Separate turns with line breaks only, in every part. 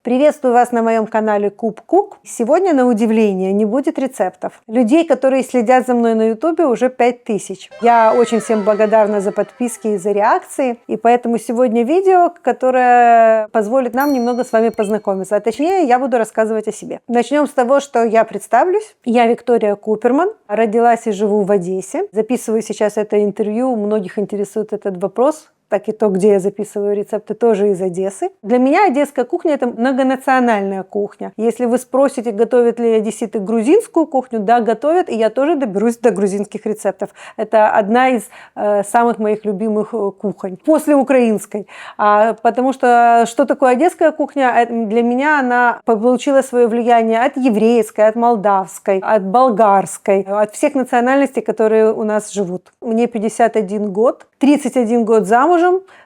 Приветствую вас на моем канале Куб Кук. Сегодня, на удивление, не будет рецептов. Людей, которые следят за мной на ютубе, уже 5000. Я очень всем благодарна за подписки и за реакции. И поэтому сегодня видео, которое позволит нам немного с вами познакомиться. А точнее, я буду рассказывать о себе. Начнем с того, что я представлюсь. Я Виктория Куперман. Родилась и живу в Одессе. Записываю сейчас это интервью. Многих интересует этот вопрос. Так и то, где я записываю рецепты, тоже из Одессы. Для меня одесская кухня – это многонациональная кухня. Если вы спросите, готовят ли одесситы грузинскую кухню, да, готовят, и я тоже доберусь до грузинских рецептов. Это одна из самых моих любимых кухонь, после украинской. Потому что такое одесская кухня? Для меня она получила свое влияние от еврейской, от молдавской, от болгарской, от всех национальностей, которые у нас живут. Мне 51 год, 31 год замужем.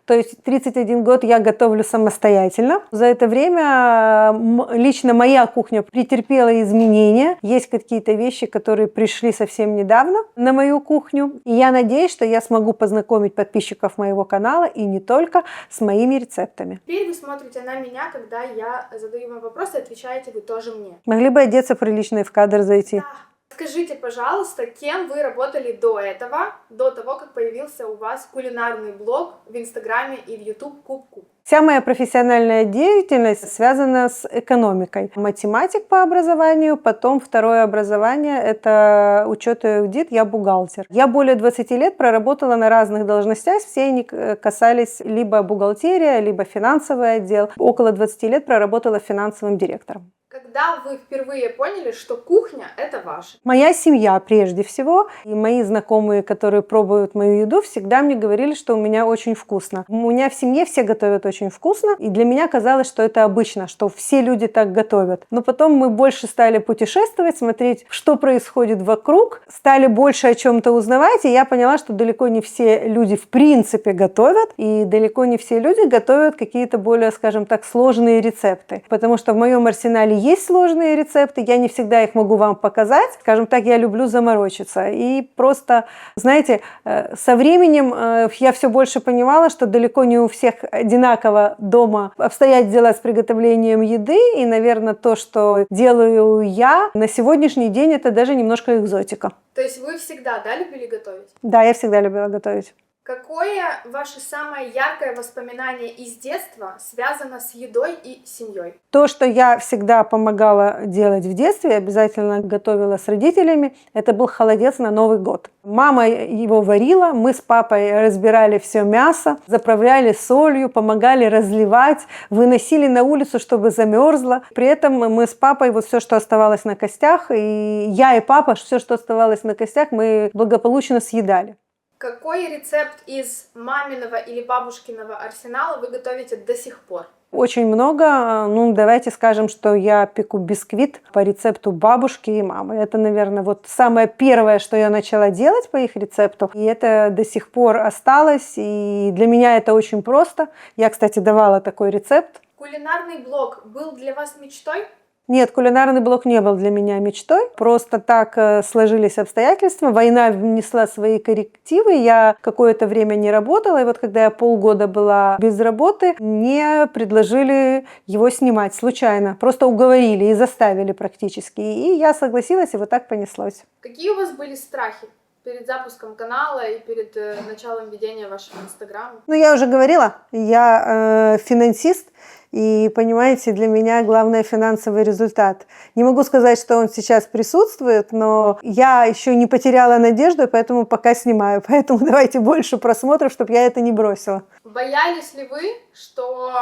То есть 31 год я готовлю самостоятельно. За это время лично моя кухня претерпела изменения. Есть какие-то вещи, которые пришли совсем недавно на мою кухню. И я надеюсь, что я смогу познакомить подписчиков моего канала и не только с моими рецептами.
Теперь вы смотрите на меня, когда я задаю вам вопросы, отвечаете вы тоже мне.
Могли бы одеться прилично и в кадр зайти?
Да. Скажите, пожалуйста, кем вы работали до этого, до того, как появился у вас кулинарный блог в Инстаграме и в YouTube Куб Кук?
Вся моя профессиональная деятельность связана с экономикой. Математик по образованию, потом второе образование – это учет и аудит, я бухгалтер. Я более 20 лет проработала на разных должностях, все они касались либо бухгалтерия, либо финансовый отдел. Около 20 лет проработала финансовым директором.
Когда вы впервые поняли, что кухня – это ваша?
Моя семья прежде всего, и мои знакомые, которые пробуют мою еду, всегда мне говорили, что у меня очень вкусно. У меня в семье все готовят очень вкусно, и для меня казалось, что это обычно, что все люди так готовят. Но потом мы больше стали путешествовать, смотреть, что происходит вокруг, стали больше о чем-то узнавать, и я поняла, что далеко не все люди в принципе готовят, и далеко не все люди готовят какие-то более, скажем так, сложные рецепты. Потому что в моем арсенале есть сложные рецепты, я не всегда их могу вам показать. Скажем так, я люблю заморочиться. И просто, знаете, со временем я все больше понимала, что далеко не у всех одинаково дома обстоят дела с приготовлением еды. И, наверное, то, что делаю я, на сегодняшний день это даже немножко экзотика.
То есть вы всегда, да, любили готовить?
Да, я всегда любила готовить.
Какое ваше самое яркое воспоминание из детства связано с едой и семьей?
То, что я всегда помогала делать в детстве, обязательно готовила с родителями, это был холодец на Новый год. Мама его варила, мы с папой разбирали все мясо, заправляли солью, помогали разливать, выносили на улицу, чтобы замерзло. При этом мы с папой вот все, что оставалось на костях, и я и папа, все, что оставалось на костях, мы благополучно съедали.
Какой рецепт из маминого или бабушкиного арсенала вы готовите до сих пор?
Очень много. Ну, давайте скажем, что я пеку бисквит по рецепту бабушки и мамы. Это, наверное, вот самое первое, что я начала делать по их рецепту. И это до сих пор осталось. И для меня это очень просто. Я, кстати, давала такой рецепт.
Кулинарный блог был для вас мечтой?
Нет, кулинарный блог не был для меня мечтой. Просто так сложились обстоятельства. Война внесла свои коррективы. Я какое-то время не работала. И вот когда я полгода была без работы, мне предложили его снимать случайно. Просто уговорили и заставили практически. И я согласилась, и вот так понеслось.
Какие у вас были страхи перед запуском канала и перед началом ведения вашего инстаграма?
Ну, я уже говорила, я финансист. И, понимаете, для меня главное финансовый результат. Не могу сказать, что он сейчас присутствует, но я еще не потеряла надежду, и поэтому пока снимаю. Поэтому давайте больше просмотров, чтобы я это не бросила.
Боялись ли вы, что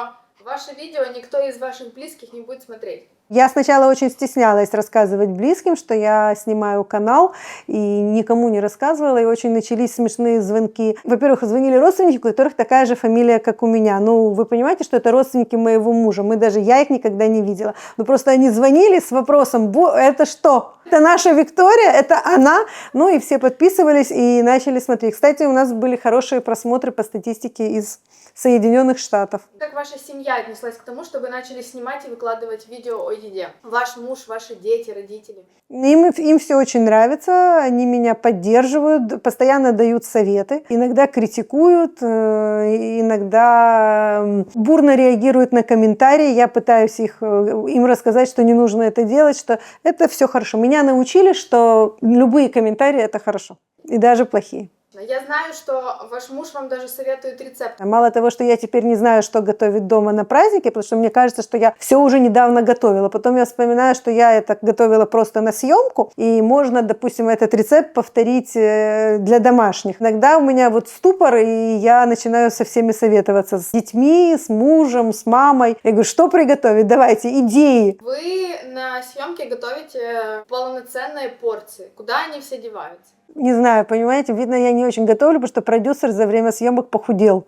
ваше видео никто из ваших близких не будет смотреть?
Я сначала очень стеснялась рассказывать близким, что я снимаю канал, и никому не рассказывала, и очень начались смешные звонки. Во-первых, звонили родственники, у которых такая же фамилия, как у меня. Ну, вы понимаете, что это родственники моего мужа. Я их никогда не видела. Но просто они звонили с вопросом: это что? Это наша Виктория? Это она? Ну, и все подписывались и начали смотреть. Кстати, у нас были хорошие просмотры по статистике из Соединенных Штатов.
Как ваша семья отнеслась к тому, что вы начали снимать и выкладывать видео о еде? Ваш муж, ваши дети, родители?
Им все очень нравится, они меня поддерживают, постоянно дают советы, иногда критикуют, иногда бурно реагируют на комментарии. Я пытаюсь им рассказать, что не нужно это делать, что это все хорошо. Меня научили, что любые комментарии – это хорошо, и даже плохие.
Я знаю, что ваш муж вам даже советует рецепт.
Мало того, что я теперь не знаю, что готовить дома на праздники, потому что мне кажется, что я все уже недавно готовила. Потом я вспоминаю, что я это готовила просто на съемку, и можно, допустим, этот рецепт повторить для домашних. Иногда у меня вот ступор, и я начинаю со всеми советоваться, с детьми, с мужем, с мамой. Я говорю, что приготовить? Давайте, идеи.
Вы на съемке готовите полноценные порции. Куда они все деваются?
Не знаю, понимаете, видно, я не очень готовлю, потому что продюсер за время съемок похудел.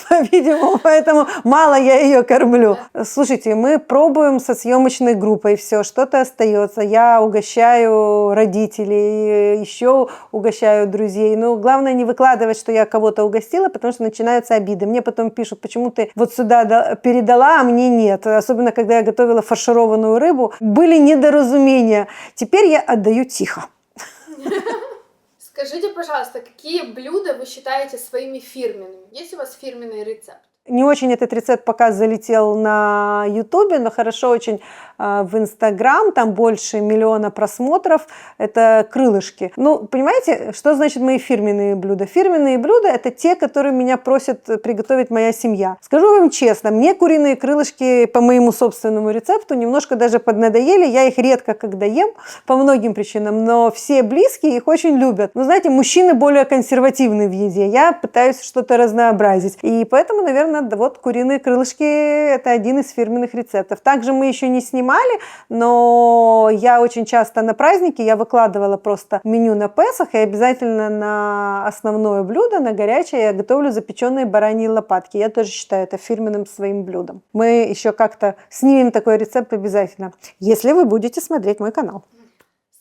По-видимому, поэтому мало я ее кормлю. Слушайте, мы пробуем со съемочной группой все, что-то остается. Я угощаю родителей, еще угощаю друзей. Но главное не выкладывать, что я кого-то угостила, потому что начинаются обиды. Мне потом пишут, почему ты вот сюда передала, а мне нет. Особенно, когда я готовила фаршированную рыбу. Были недоразумения. Теперь я отдаю тихо.
Скажите, пожалуйста, какие блюда вы считаете своими фирменными? Есть у вас фирменный рецепт?
Не очень этот рецепт пока залетел на Ютубе, но хорошо очень в Инстаграм, там больше 1 миллиона просмотров, это крылышки. Ну, понимаете, что значит мои фирменные блюда? Фирменные блюда – это те, которые меня просят приготовить моя семья. Скажу вам честно, мне куриные крылышки по моему собственному рецепту немножко даже поднадоели, я их редко когда ем, по многим причинам, но все близкие их очень любят. Но знаете, мужчины более консервативны в еде, я пытаюсь что-то разнообразить, и поэтому, наверное, вот куриные крылышки – это один из фирменных рецептов. Также мы еще не снимали, но я очень часто на праздники, я выкладывала просто меню на Песах, и обязательно на основное блюдо, на горячее, я готовлю запеченные бараньи лопатки. Я тоже считаю это фирменным своим блюдом. Мы еще как-то снимем такой рецепт обязательно, если вы будете смотреть мой канал.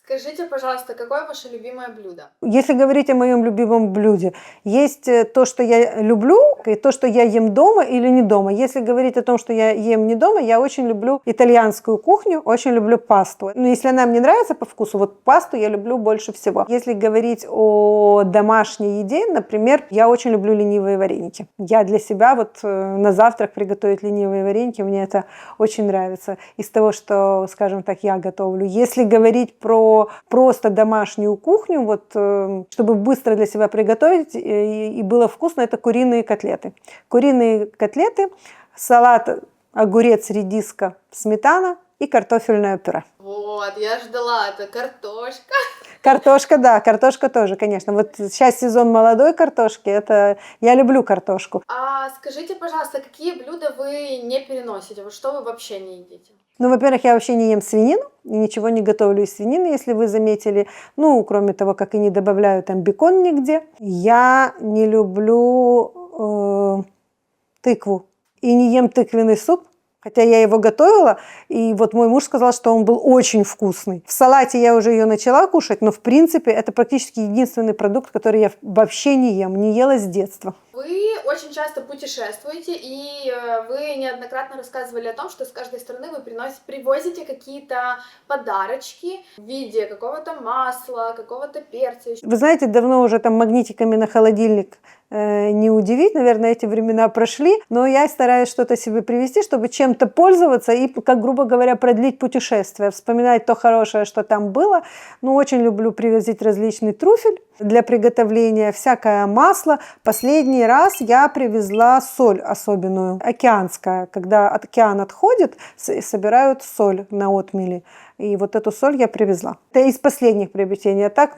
Скажите, пожалуйста, какое ваше любимое блюдо?
Если говорить о моем любимом блюде, есть то, что я люблю, и то, что я ем дома или не дома. Если говорить о том, что я ем не дома, я очень люблю итальянскую кухню, очень люблю пасту. Но если она мне нравится по вкусу, вот пасту я люблю больше всего. Если говорить о домашней еде, например, я очень люблю ленивые вареники. Я для себя вот на завтрак приготовить ленивые вареники, мне это очень нравится. Из того, что, скажем так, я готовлю. Если говорить про просто домашнюю кухню, вот, чтобы быстро для себя приготовить и было вкусно, это куриные котлеты. Куриные котлеты, салат, огурец, редиска, сметана и картофельное пюре.
Вот, я ждала, это картошка.
Картошка, да, картошка тоже, конечно. Вот сейчас сезон молодой картошки, это я люблю картошку.
А скажите, пожалуйста, какие блюда вы не переносите? Вот что вы вообще не едите?
Ну, во-первых, я вообще не ем свинину, и ничего не готовлю из свинины, если вы заметили. Ну, кроме того, как и не добавляю там бекон нигде. Я не люблю тыкву и не ем тыквенный суп. Хотя я его готовила, и вот мой муж сказал, что он был очень вкусный. В салате я уже ее начала кушать, но в принципе это практически единственный продукт, который я вообще не ем, не ела с детства.
Вы очень часто путешествуете, и вы неоднократно рассказывали о том, что с каждой страны вы привозите какие-то подарочки в виде какого-то масла, какого-то перца.
Вы знаете, давно уже там магнитиками на холодильник не удивить, наверное, эти времена прошли, но я стараюсь что-то себе привезти, чтобы чем-то пользоваться и, как грубо говоря, продлить путешествие, вспоминать то хорошее, что там было. Ну, очень люблю привозить различный трюфель для приготовления, всякое масло. Последний раз я привезла соль особенную, океанская, когда океан отходит, собирают соль на отмели. И вот эту соль я привезла. Это из последних приобретений. А так,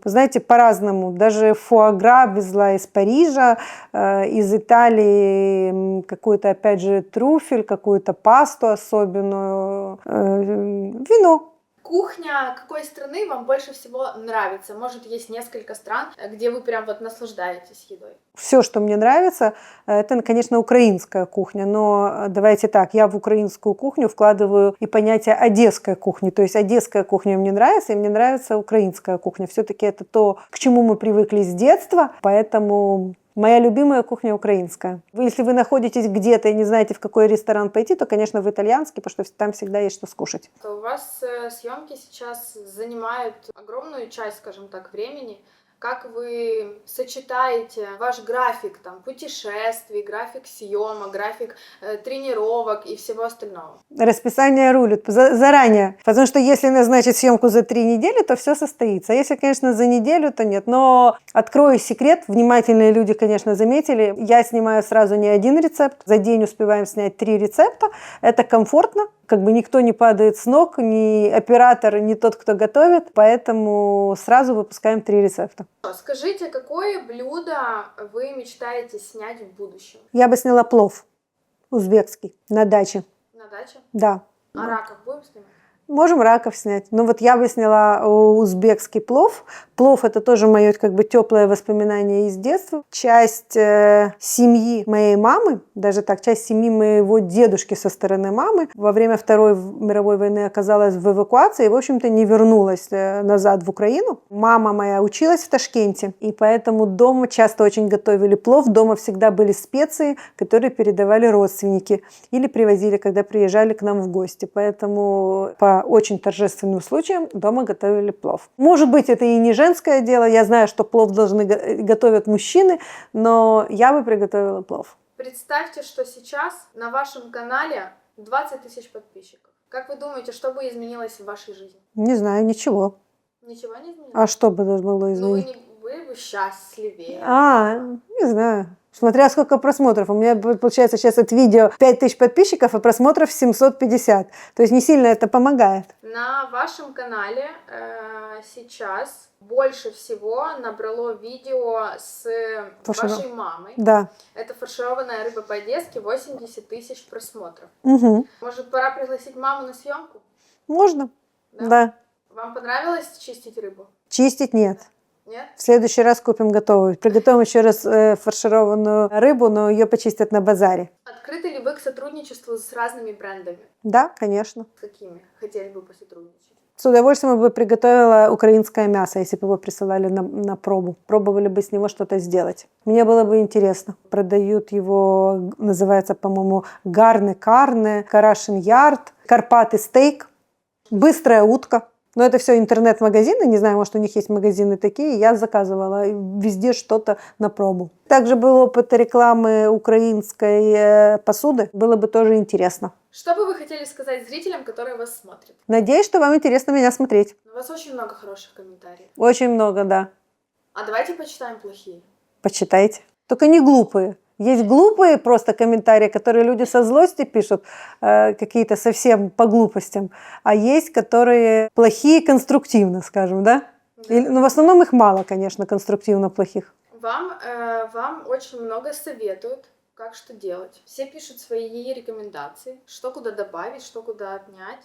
знаете, по-разному. Даже фуагра везла из Парижа, из Италии какой-то, опять же, трюфель, какую-то пасту особенную, вино.
Кухня какой страны вам больше всего нравится? Может, есть несколько стран, где вы прям вот наслаждаетесь едой?
Все, что мне нравится, это, конечно, украинская кухня. Но давайте так, я в украинскую кухню вкладываю и понятие одесской кухни. То есть одесская кухня мне нравится, и мне нравится украинская кухня. Все-таки это то, к чему мы привыкли с детства. Поэтому Моя любимая кухня украинская. Если вы находитесь где-то и не знаете, в какой ресторан пойти, то, конечно, в итальянский, потому что там всегда есть что скушать.
У вас съемки сейчас занимают огромную часть, скажем так, времени. Как вы сочетаете ваш график там, путешествий, график съемок, график тренировок и всего остального?
Расписание рулит заранее. Потому что если назначить съемку за 3 недели, то все состоится. А если, конечно, за неделю, то нет. Но открою секрет. Внимательные люди, конечно, заметили. Я снимаю сразу не один рецепт. За день успеваем снять 3 рецепта. Это комфортно. Как бы никто не падает с ног, ни оператор, ни тот, кто готовит. Поэтому сразу выпускаем 3 рецепта.
Скажите, какое блюдо вы мечтаете снять в будущем?
Я бы сняла плов узбекский на даче.
На даче?
Да.
А раков будем снимать?
Можем раков снять. Но вот я бы сняла узбекский плов. Плов — это тоже мое как бы теплое воспоминание из детства. Часть семьи моей мамы, даже так, часть семьи моего дедушки со стороны мамы во время Второй мировой войны оказалась в эвакуации и, в общем-то, не вернулась назад в Украину. Мама моя училась в Ташкенте, и поэтому дома часто очень готовили плов. Дома всегда были специи, которые передавали родственники или привозили, когда приезжали к нам в гости. Поэтому по очень торжественным случаям дома готовили плов. Может быть, это и не женское дело. Я знаю, что плов должны готовят мужчины, но я бы приготовила плов.
Представьте, что сейчас на вашем канале 20 тысяч подписчиков. Как вы думаете, что бы изменилось в вашей жизни?
Не знаю, ничего.
Ничего не изменилось?
А что бы должно было
Ну, вы
изменить?
не были бы счастливее.
Не знаю. Смотря сколько просмотров. У меня, получается, сейчас это видео 5000 подписчиков, а просмотров 750. То есть не сильно это помогает.
На вашем канале сейчас больше всего набрало видео с вашей мамой.
Да.
Это фаршированная рыба по-одесски, 80 тысяч просмотров.
Угу.
Может, пора пригласить маму на съемку?
Можно.
Да?
Да.
Вам понравилось чистить рыбу?
Чистить нет.
Нет?
В следующий раз купим готовую. Приготовим еще раз фаршированную рыбу, но ее почистят на базаре.
Открыты ли вы к сотрудничеству с разными брендами?
Да, конечно.
С какими хотели бы посотрудничать?
С удовольствием бы приготовила украинское мясо, если бы его присылали на пробу. Пробовали бы с него что-то сделать. Мне было бы интересно. Продают его, называется, по-моему, гарны карне, карашин ярд, карпаты стейк, быстрая утка. Но это все интернет-магазины, не знаю, может, у них есть магазины такие, я заказывала везде что-то на пробу. Также был опыт рекламы украинской посуды, было бы тоже интересно.
Что бы вы хотели сказать зрителям, которые вас смотрят?
Надеюсь, что вам интересно меня смотреть.
У вас очень много хороших комментариев.
Очень много, да.
А давайте почитаем плохие.
Почитайте. Только не глупые. Есть глупые просто комментарии, которые люди со злости пишут, какие-то совсем по глупостям, а есть, которые плохие конструктивно, скажем, да? Ну, в основном их мало, конечно, конструктивно плохих.
Вам очень много советуют, как что делать. Все пишут свои рекомендации, что куда добавить, что куда отнять,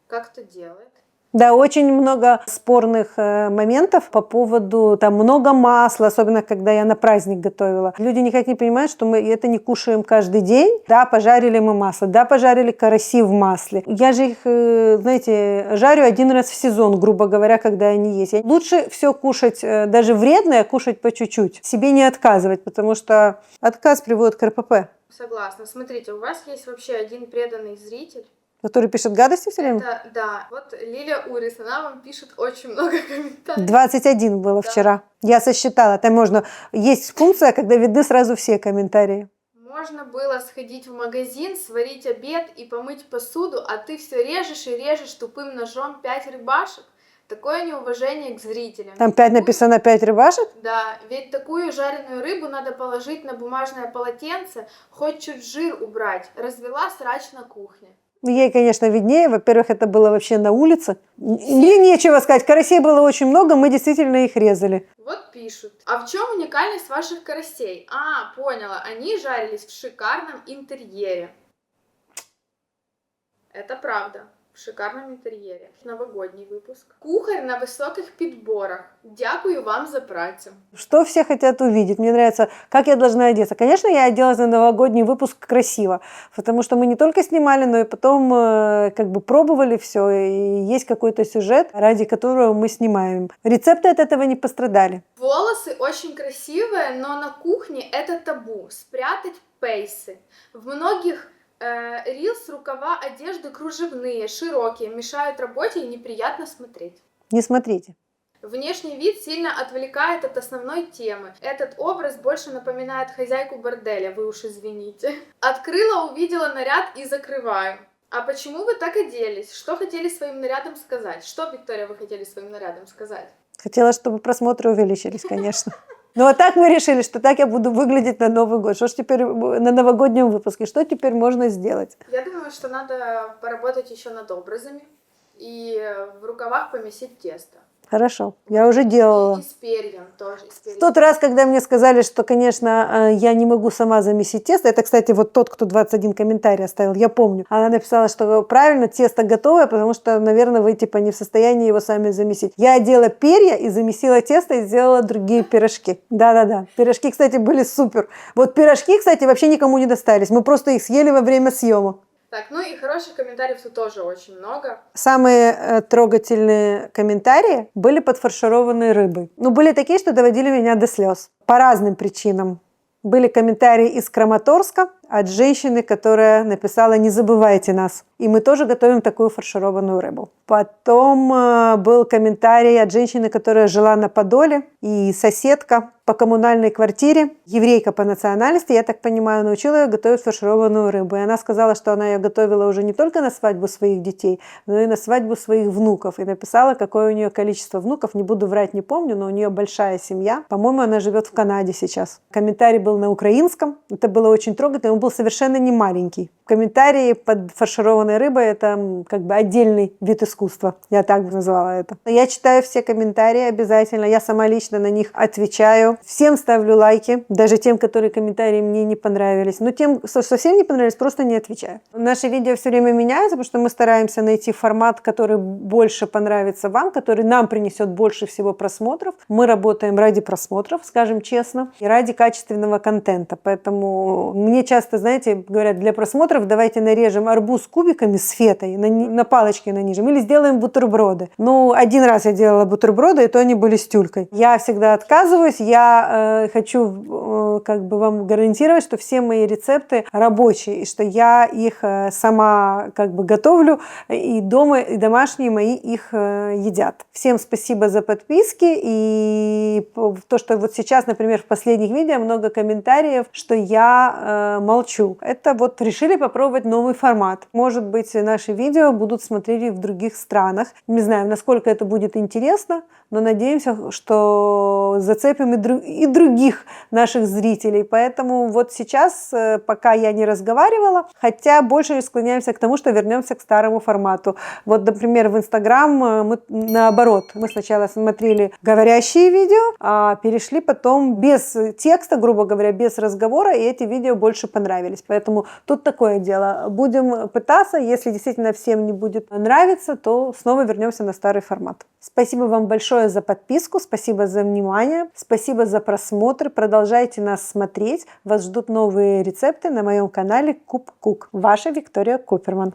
как это делать.
Да, очень много спорных моментов по поводу, там много масла, особенно когда я на праздник готовила. Люди никак не понимают, что мы это не кушаем каждый день. Да, пожарили мы масло, да, пожарили караси в масле. Я же их, знаете, жарю один раз в сезон, грубо говоря, когда они есть. Лучше все кушать, даже вредное, кушать по чуть-чуть. Себе не отказывать, потому что отказ приводит к РПП.
Согласна. Смотрите, у вас есть вообще один преданный зритель,
который пишет гадости все время?
Да. Вот Лилия Урис, она вам пишет очень много комментариев.
21 было
Да.
вчера. Я сосчитала. Там можно... Есть функция, когда видны сразу все комментарии.
Можно было сходить в магазин, сварить обед и помыть посуду, а ты все режешь и режешь тупым ножом 5 рыбашек. Такое неуважение к зрителям.
Там 5 написано 5 рыбашек?
Да, ведь такую жареную рыбу надо положить на бумажное полотенце, хоть чуть жир убрать. Развела срач на кухне.
Ей, конечно, виднее. Во-первых, это было вообще на улице. Мне нечего сказать. Карасей было очень много, мы действительно их резали.
Вот пишут. А в чем уникальность ваших карасей? А, поняла. Они жарились в шикарном интерьере. Это правда. В в шикарном интерьере. Новогодний выпуск. Кухарь на высоких підборах. Дякую вам за працю.
Что все хотят увидеть? Мне нравится, как я должна одеться. Конечно, я оделась на новогодний выпуск красиво, потому что мы не только снимали, но и потом как бы пробовали все, и есть какой-то сюжет, ради которого мы снимаем. Рецепты от этого не пострадали.
Волосы очень красивые, но на кухне это табу. Спрятать пейсы. В многих рилс рукава одежды кружевные, широкие, мешают работе и неприятно смотреть.
Не смотрите.
Внешний вид сильно отвлекает от основной темы. Этот образ больше напоминает хозяйку борделя, вы уж извините. Открыла, увидела наряд и закрываю. А почему вы так оделись? Что хотели своим нарядом сказать? Что, Виктория, вы хотели своим нарядом сказать?
Хотела, чтобы просмотры увеличились, конечно. Ну а так мы решили, что так я буду выглядеть на Новый год. Что ж теперь на новогоднем выпуске? Что теперь можно сделать?
Я думаю, что надо поработать еще над образами и в рукавах помесить тесто.
Хорошо, я уже делала.
И с перьем тоже.
В тот раз, когда мне сказали, что, конечно, я не могу сама замесить тесто, это, кстати, вот тот, кто 21 комментарий оставил, я помню. Она написала, что правильно, тесто готовое, потому что, наверное, вы типа не в состоянии его сами замесить. Я одела перья и замесила тесто и сделала другие пирожки. Да-да-да, пирожки, кстати, были супер. Вот пирожки, кстати, вообще никому не достались, мы просто их съели во время съемок.
Так, ну и хороших комментариев тут тоже очень много.
Самые трогательные комментарии были подфаршированной рыбой. Ну, были такие, что доводили меня до слез. По разным причинам. Были комментарии из Краматорска от женщины, которая написала «Не забывайте нас». И мы тоже готовим такую фаршированную рыбу. Потом был комментарий от женщины, которая жила на Подоле, и соседка по коммунальной квартире, еврейка по национальности, я так понимаю, научила ее готовить фаршированную рыбу. И она сказала, что она ее готовила уже не только на свадьбу своих детей, но и на свадьбу своих внуков. И написала, какое у нее количество внуков. Не буду врать, не помню, но у нее большая семья. По-моему, она живет в Канаде сейчас. Комментарий был на украинском. Это было очень трогательно. Он был совершенно не маленький. Комментарии под фаршированной рыбой – это как бы отдельный вид искусства. Я так бы назвала это. Я читаю все комментарии обязательно. Я сама лично на них отвечаю. Всем ставлю лайки, даже тем, которые комментарии мне не понравились. Но тем, что совсем не понравились, просто не отвечаю. Наши видео все время меняются, потому что мы стараемся найти формат, который больше понравится вам, который нам принесет больше всего просмотров. Мы работаем ради просмотров, скажем честно, и ради качественного контента. Поэтому мне часто, знаете, говорят, для просмотров давайте нарежем арбуз кубиками с фетой, на палочке нанижем, или сделаем бутерброды. Ну, один раз я делала бутерброды, и то они были с тюлькой. Я всегда отказываюсь, я хочу как бы вам гарантировать, что все мои рецепты рабочие, и что я их сама как бы готовлю, и дома, и домашние мои их едят. Всем спасибо за подписки, и то, что вот сейчас, например, в последних видео много комментариев, что я молчу. Это вот решили попробовать новый формат. Может быть, наши видео будут смотреть в других странах. Не знаю, насколько это будет интересно, но надеемся, что зацепим и других наших зрителей. Поэтому вот сейчас, пока я не разговаривала, хотя больше склоняемся к тому, что вернемся к старому формату. Вот, например, в Инстаграм мы наоборот. Мы сначала смотрели говорящие видео, а перешли потом без текста, грубо говоря, без разговора, и эти видео больше понравились. Поэтому тут такое дело. Будем пытаться. Если действительно всем не будет нравиться, то снова вернемся на старый формат. Спасибо вам большое за подписку, спасибо за внимание, спасибо за просмотр. Продолжайте нас смотреть. Вас ждут новые рецепты на моем канале Куб Кук. Ваша Виктория Куперман.